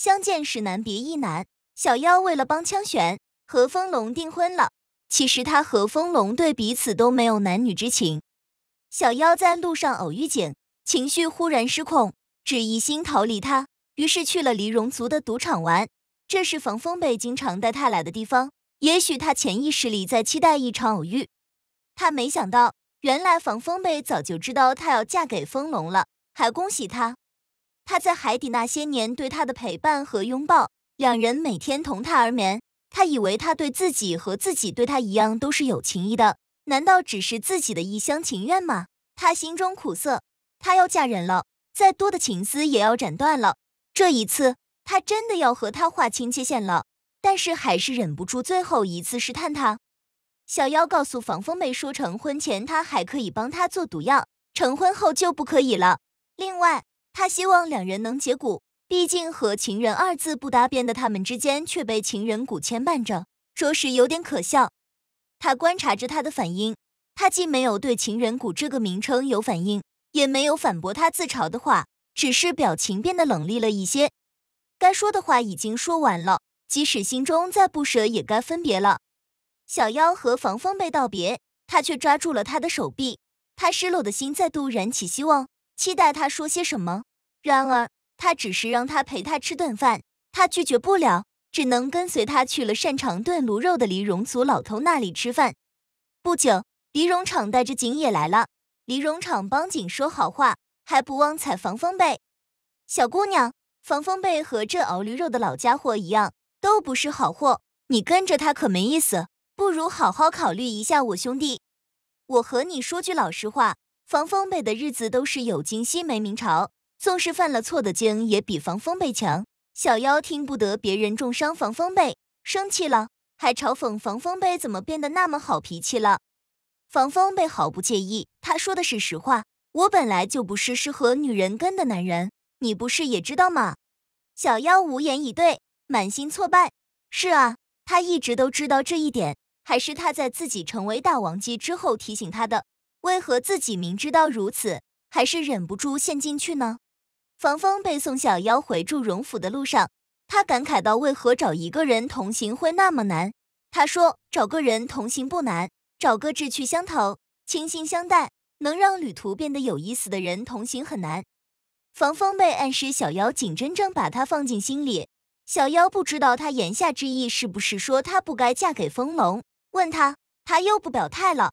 相见时难别亦难。小妖为了帮枪玄和风龙订婚了，其实他和风龙对彼此都没有男女之情。小妖在路上偶遇景，情绪忽然失控，只一心逃离他，于是去了离戎族的赌场玩。这是防风北经常带他来的地方，也许他潜意识里在期待一场偶遇。他没想到，原来防风北早就知道他要嫁给风龙了，还恭喜他。他在海底那些年对他的陪伴和拥抱，两人每天同榻而眠，他以为他对自己和自己对他一样都是有情谊的，难道只是自己的一厢情愿吗？他心中苦涩，他要嫁人了，再多的情丝也要斩断了。这一次，他真的要和他划清界限了，但是还是忍不住最后一次试探他。小妖告诉防风妹说，成婚前他还可以帮他做毒药，成婚后就不可以了。另外，他希望两人能结骨，毕竟和情人二字不搭边的他们之间却被情人骨牵绊着，着实有点可笑。他观察着他的反应，他既没有对情人骨这个名称有反应，也没有反驳他自嘲的话，只是表情变得冷厉了一些。该说的话已经说完了，即使心中再不舍也该分别了。小妖和防风被道别，他却抓住了他的手臂，他失落的心再度燃起希望，期待他说些什么。然而他只是让他陪他吃顿饭，他拒绝不了，只能跟随他去了擅长炖鹿肉的离戎族老头那里吃饭。不久，离戎场带着景也来了，离戎场帮景说好话，还不忘踩防风背。小姑娘，防风背和这熬驴肉的老家伙一样，都不是好货，你跟着他可没意思，不如好好考虑一下我兄弟。我和你说句老实话，防风背的日子都是有今夕没明朝，纵是犯了错的景也比防风背强。小妖听不得别人重伤防风背，生气了，还嘲讽防风背怎么变得那么好脾气了。防风背毫不介意，他说的是实话，我本来就不是适合女人跟的男人，你不是也知道吗？小妖无言以对，满心挫败。是啊，他一直都知道这一点，还是他在自己成为大王姬之后提醒他的，为何自己明知道如此，还是忍不住陷进去呢？防风背送小妖回祝荣府的路上，他感慨到为何找一个人同行会那么难。他说，找个人同行不难，找个志趣相投、倾心相待，能让旅途变得有意思的人同行很难。防风背暗示小妖仅真正把他放进心里，小妖不知道他言下之意是不是说他不该嫁给风龙，问他，他又不表态了。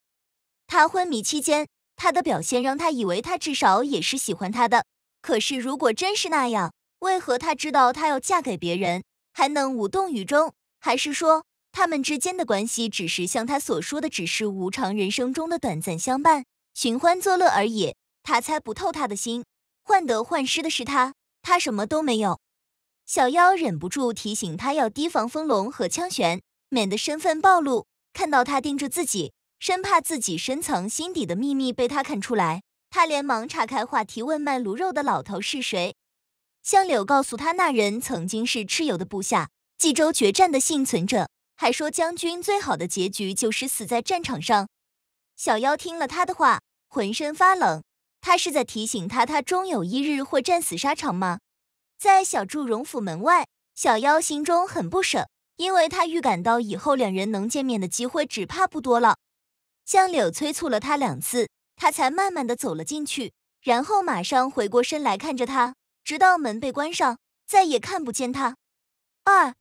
他昏迷期间，他的表现让他以为他至少也是喜欢他的，可是如果真是那样，为何他知道他要嫁给别人，还能无动于衷？还是说，他们之间的关系只是像他所说的，只是无常人生中的短暂相伴，寻欢作乐而已？他猜不透他的心，患得患失的是他，他什么都没有。小妖忍不住提醒他要提防风龙和枪玄，免得身份暴露，看到他盯着自己，生怕自己深藏心底的秘密被他看出来。他连忙岔开话题问卖驴肉的老头是谁。香柳告诉他，那人曾经是蚩尤的部下，冀州决战的幸存者，还说将军最好的结局就是死在战场上。小妖听了他的话，浑身发冷，他是在提醒他，他终有一日会战死沙场吗？在小祝荣府门外，小妖心中很不舍，因为他预感到以后两人能见面的机会只怕不多了。香柳催促了他2次，他才慢慢地走了进去，然后马上回过身来看着他，直到门被关上，再也看不见他。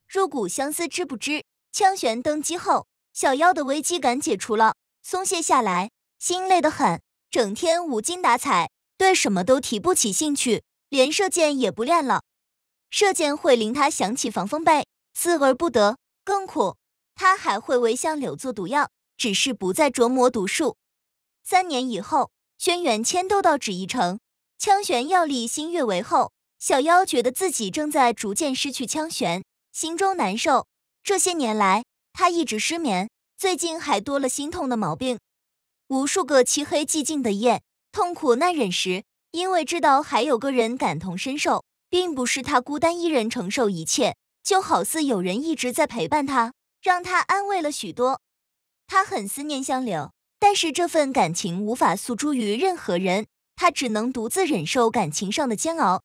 入骨相思知不知，枪玄登基后，小妖的危机感解除了，松懈下来，心累得很，整天无精打采，对什么都提不起兴趣，连射箭也不练了。射箭会令他想起防风背，思而不得，更苦。他还会为香柳做毒药，只是不再琢磨毒术。3年以后，轩辕迁都到纸宜城，枪玄要立新月为后，小妖觉得自己正在逐渐失去枪玄，心中难受。这些年来，他一直失眠，最近还多了心痛的毛病。无数个漆黑寂静的夜，痛苦难忍时，因为知道还有个人感同身受，并不是他孤单一人承受一切，就好似有人一直在陪伴他，让他安慰了许多。他很思念香柳，但是这份感情无法诉诸于任何人，他只能独自忍受感情上的煎熬。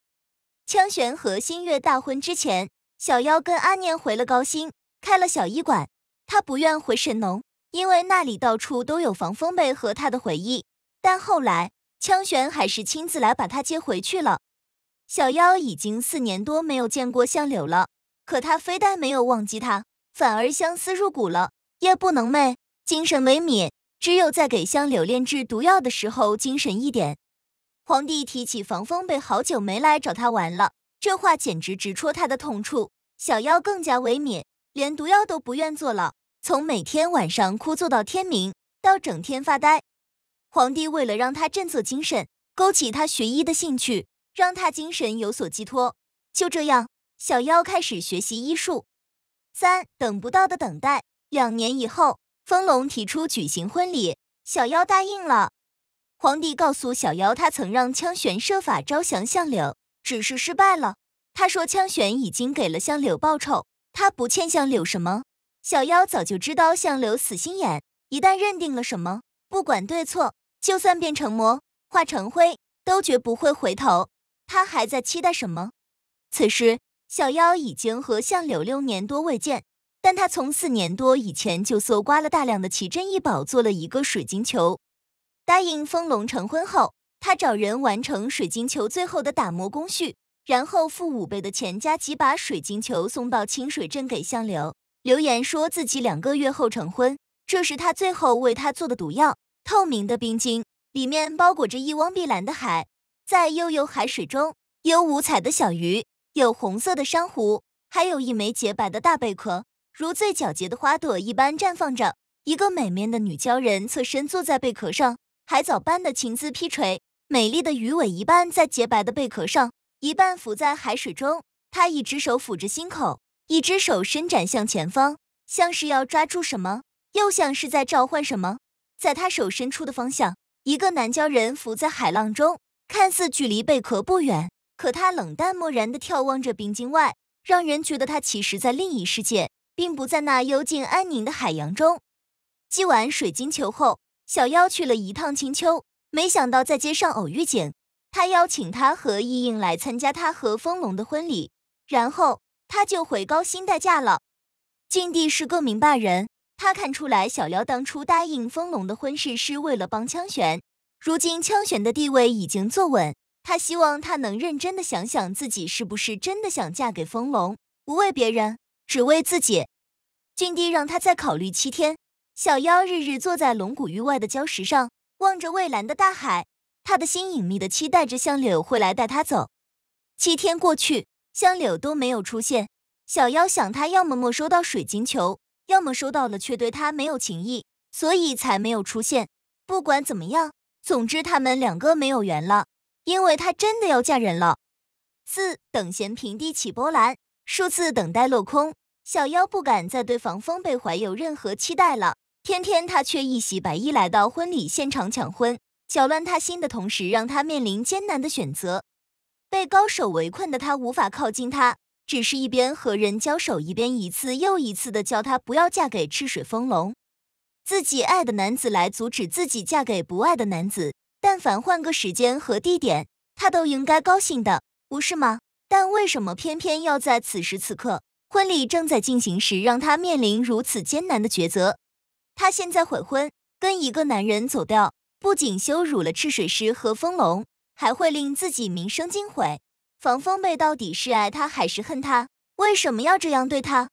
枪玄和新月大婚之前，小妖跟阿念回了高辛，开了小医馆。他不愿回神农，因为那里到处都有防风背和他的回忆。但后来，枪玄还是亲自来把他接回去了。小妖已经4年多没有见过相柳了，可他非但没有忘记他，反而相思入骨了。夜不能寐，精神萎靡，只有在给相柳炼制毒药的时候精神一点。皇帝提起防风背好久没来找他玩了，这话简直直戳他的痛处。小妖更加萎靡，连毒药都不愿做了，从每天晚上哭坐到天明，到整天发呆。皇帝为了让他振作精神，勾起他学医的兴趣，让他精神有所寄托。就这样，小妖开始学习医术。等不到的等待。2年以后，风龙提出举行婚礼，小妖答应了。皇帝告诉小妖，他曾让枪玄设法招降相柳，只是失败了。他说枪玄已经给了相柳报酬，他不欠相柳什么。小妖早就知道相柳死心眼，一旦认定了什么，不管对错，就算变成魔，化成灰，都绝不会回头。他还在期待什么？此时，小妖已经和相柳6年多未见，但他从4年多以前就搜刮了大量的奇珍异宝，做了一个水晶球。答应风龙成婚后，他找人完成水晶球最后的打磨工序，然后付5倍的钱加急把水晶球送到清水镇给相柳，留言说自己2个月后成婚。这是他最后为他做的毒药，透明的冰晶，里面包裹着一汪碧蓝的海，在悠悠海水中有5彩的小鱼，有红色的珊瑚，还有一枚洁白的大贝壳，如最皎洁的花朵一般绽放着。一个美面的女鲛人侧身坐在贝壳上，海藻般的青丝劈垂，美丽的鱼尾一半在洁白的贝壳上，一半浮在海水中。她一只手抚着心口，一只手伸展向前方，像是要抓住什么，又像是在召唤什么。在她手伸出的方向，一个男鲛人浮在海浪中，看似距离贝壳不远，可他冷淡漠然地眺望着冰晶外，让人觉得他其实在另一世界，并不在那幽静安宁的海洋中。击完水晶球后，小妖去了一趟青丘，没想到在街上偶遇景，他邀请他和意应来参加他和风龙的婚礼，然后他就回高辛待嫁了。静帝是个明白人，他看出来小妖当初答应风龙的婚事是为了帮枪玄，如今枪玄的地位已经坐稳，他希望他能认真的想想自己是不是真的想嫁给风龙，不为别人，只为自己。静帝让他再考虑7天。小妖日日坐在龙骨域外的礁石上，望着蔚蓝的大海，他的心隐秘地期待着香柳会来带他走。7天过去，香柳都没有出现。小妖想，他要么没收到水晶球，要么收到了却对他没有情意，所以才没有出现。不管怎么样，总之他们2个没有缘了，因为他真的要嫁人了。等闲平地起波澜，数次等待落空，小妖不敢再对防风背怀有任何期待了。偏偏他却一袭白衣来到婚礼现场抢婚，搅乱他心的同时让他面临艰难的选择。被高手围困的他无法靠近他，只是一边和人交手，一边一次又一次地教他不要嫁给赤水风龙。自己爱的男子来阻止自己嫁给不爱的男子，但凡换个时间和地点，他都应该高兴的，不是吗？但为什么偏偏要在此时此刻，婚礼正在进行时，让他面临如此艰难的抉择？他现在悔婚，跟一个男人走掉，不仅羞辱了赤水师和风龙，还会令自己名声尽毁。防风背到底是爱他还是恨他？为什么要这样对他？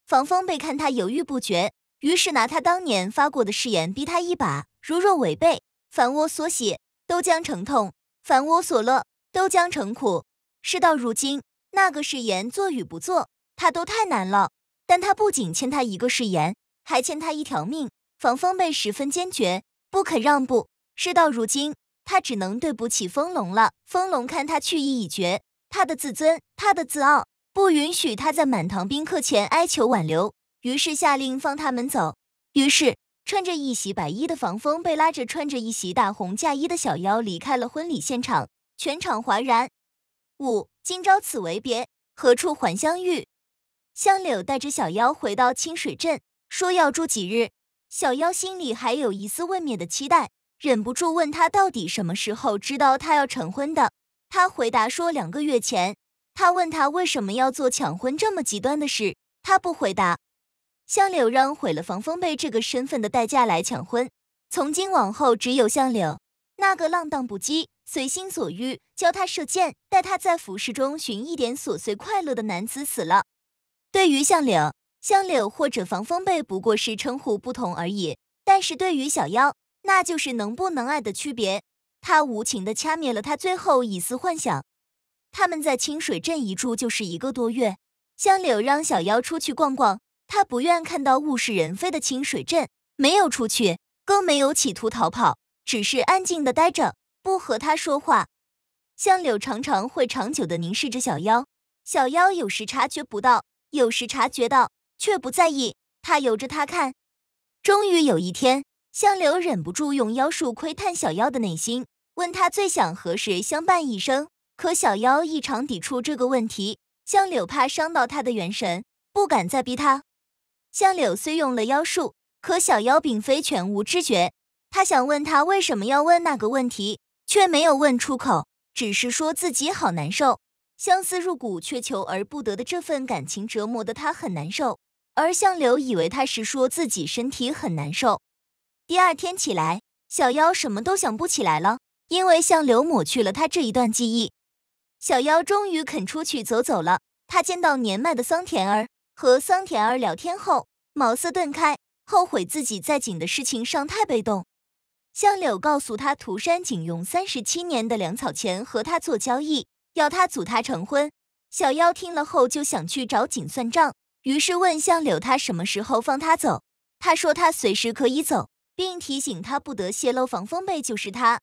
防风背看他犹豫不决，于是拿他当年发过的誓言逼他一把，如若违背，凡我所喜都将成痛，凡我所乐都将成苦。事到如今，那个誓言做与不做，他都太难了。但他不仅欠他一个誓言，还欠他一条命。防风背十分坚决，不肯让步。事到如今，他只能对不起风龙了。风龙看他去意已决，他的自尊，他的自傲，不允许他在满堂宾客前哀求挽留，于是下令放他们走。于是穿着一袭白衣的防风背拉着穿着一袭大红嫁衣的小妖离开了婚礼现场，全场哗然。今朝此为别，何处还相遇？香柳带着小妖回到清水镇，说要住几日。小妖心里还有一丝未灭的期待，忍不住问他到底什么时候知道他要成婚的。他回答说2个月前。他问他为什么要做抢婚这么极端的事，他不回答。相柳让毁了防风被这个身份的代价来抢婚，从今往后只有相柳那个浪荡不羁、随心所欲、教他射箭、带他在浮世中寻一点琐碎快乐的男子死了。对于相柳或者防风被不过是称呼不同而已，但是对于小妖，那就是能不能爱的区别。他无情地掐灭了他最后一丝幻想。他们在清水镇一住就是1个多月，相柳让小妖出去逛逛，他不愿看到物是人非的清水镇，没有出去，更没有企图逃跑，只是安静地待着，不和他说话。相柳常常会长久地凝视着小妖，小妖有时察觉不到，有时察觉到，却不在意，他由着他看。终于有一天，相柳忍不住用妖术窥探小妖的内心，问他最想和谁相伴一生。可小妖异常抵触这个问题，相柳怕伤到他的元神，不敢再逼他。相柳虽用了妖术，可小妖并非全无知觉。他想问他为什么要问那个问题，却没有问出口，只是说自己好难受，相思入骨却求而不得的这份感情折磨得他很难受。而相柳以为他是说自己身体很难受。第二天起来，小妖什么都想不起来了，因为相柳抹去了他这一段记忆。小妖终于肯出去走走了，他见到年迈的桑田儿，和桑田儿聊天后，茅塞顿开，后悔自己在景的事情上太被动。相柳告诉他，涂山璟用37年的粮草钱和他做交易，要他阻他成婚。小妖听了后就想去找景算账，于是问相柳他什么时候放他走。他说他随时可以走，并提醒他不得泄露防风被就是他。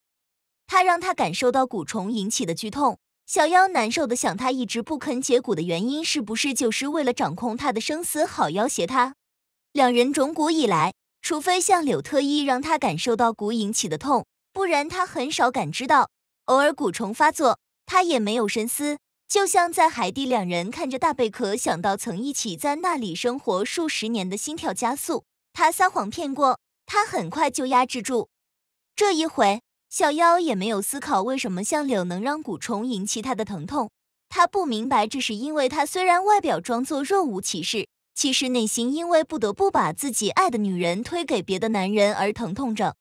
他让他感受到蛊虫引起的剧痛。小妖难受的想，他一直不肯解蛊的原因是不是就是为了掌控他的生死，好要挟他？两人种蛊以来，除非相柳特意让他感受到蛊引起的痛，不然他很少感知到。偶尔蛊虫发作，他也没有深思，就像在海底，两人看着大贝壳，想到曾一起在那里生活数十年的心跳加速。他撒谎骗过，他很快就压制住。这一回，小妖也没有思考为什么相柳能让蛊虫引起他的疼痛。他不明白，这是因为他虽然外表装作若无其事，其实内心因为不得不把自己爱的女人推给别的男人而疼痛着。